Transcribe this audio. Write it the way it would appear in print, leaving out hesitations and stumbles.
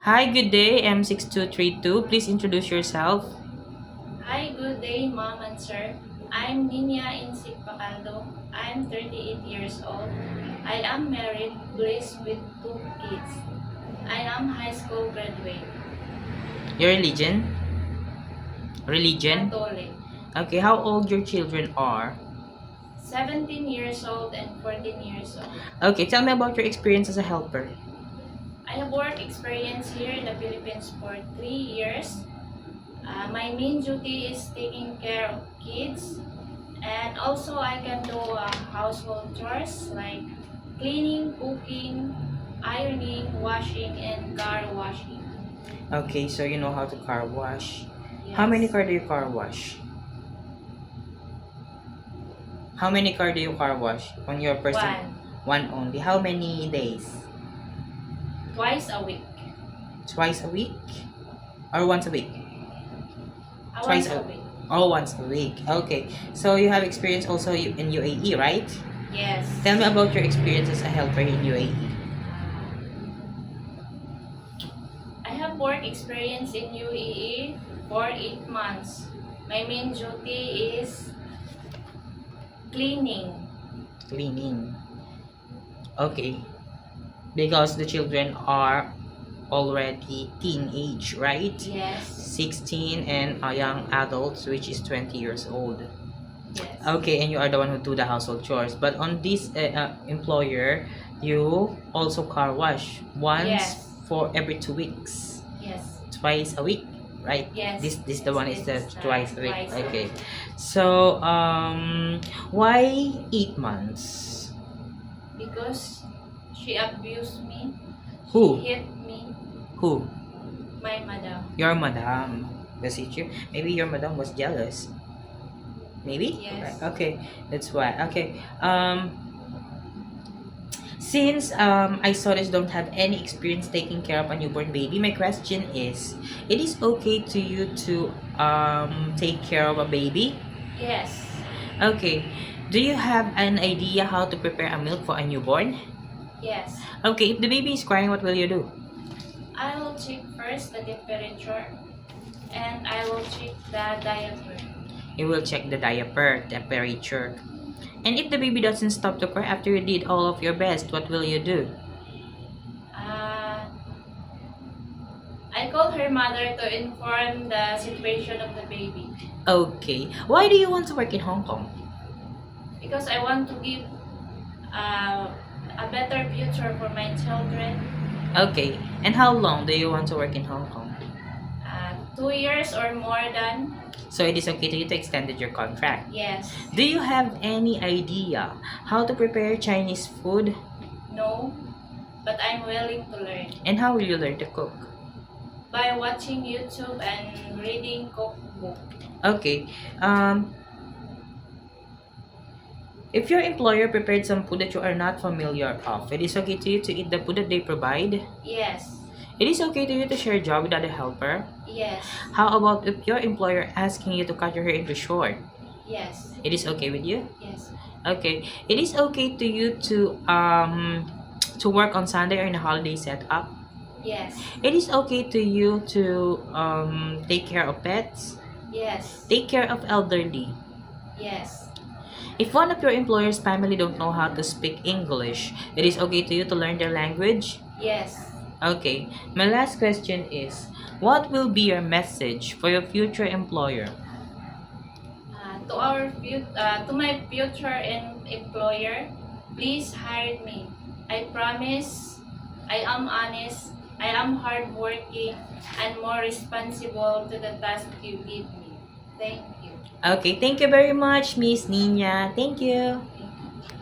Hi, good day, M6232. Please introduce yourself. Hi, good day, Mom and Sir. I'm Nina Insik Pacaldo. I'm 38 years old. I am married, blessed with two kids. I am high school graduate, Your religion? Religion? Catholic, Okay, how old your children are? 17 years old and 14 years old. Okay, tell me about your experience as a helper. I have work experience here in the Philippines for 3 years. My main duty is taking care of kids, and also I can do household chores like cleaning, cooking, ironing, washing, and car washing. Okay, so you know how to car wash. How many Yes. car do you car wash? How many car do you car wash on your person? One. One only. How many days? Twice a week. Twice a week? Or once a week? Once Twice a a week. Oh, once a week. Okay. So you have experience also in UAE, right? Yes. Tell me about your experience as a helper in UAE. I have work experience in UAE for 8 months. My main duty is cleaning. Cleaning. Okay. Because the children are already teenage, right? Yes. 16 and young adults, which is 20 years old. Yes. Okay, and you are the one who do the household chores. But on this employer, you also car wash once Yes. for every 2 weeks, Yes. twice a week, right? Yes. This the one is the This is, twice a week. twice a Okay. week. So why 8 months? Because she abused me. Who? She hit me. Who? My madam. Your madam. Does it you? Maybe your madam was jealous. Maybe? Yes. Right. Okay. That's why. Okay. Since I saw this don't have any experience taking care of a newborn baby, my question is, it is okay to you to take care of a baby? Yes. Okay. Do you have an idea how to prepare a milk for a newborn? Yes. Okay, if the baby is crying, what will you do? I will check first the temperature and I will check the diaper. You will check the diaper temperature. And if the baby doesn't stop to cry after you did all of your best, what will you do? Uh, I called her mother to inform the situation of the baby Okay. Why do you want to work in Hong Kong? because I want to give a better future for my children. Okay. And how long do you want to work in Hong Kong? 2 years or more than. So it is okay to you to extend your contract. Yes. Do you have any idea how to prepare Chinese food? No. But I'm willing to learn And how will you learn to cook? by watching YouTube and reading cookbook. Okay. If your employer prepared some food that you are not familiar of, it is okay to you to eat the food that they provide. Yes. It is okay to you to share a job with other helper. Yes. How about if your employer asking you to cut your hair into short? Yes. It is okay with you? Yes. Okay. It is okay to you to work on Sunday or in a holiday setup. Yes. It is okay to you to take care of pets, Yes. take care of elderly. Yes. If one of your employer's family don't know how to speak English, it is okay to you to learn their language? Yes. Okay. My last question is, what will be your message for your future employer? To my future employer, please hire me. I promise I am honest, I am hardworking, and more responsible to the task you give me. Thank you. Okay, thank you very much, Miss Nina. Thank you.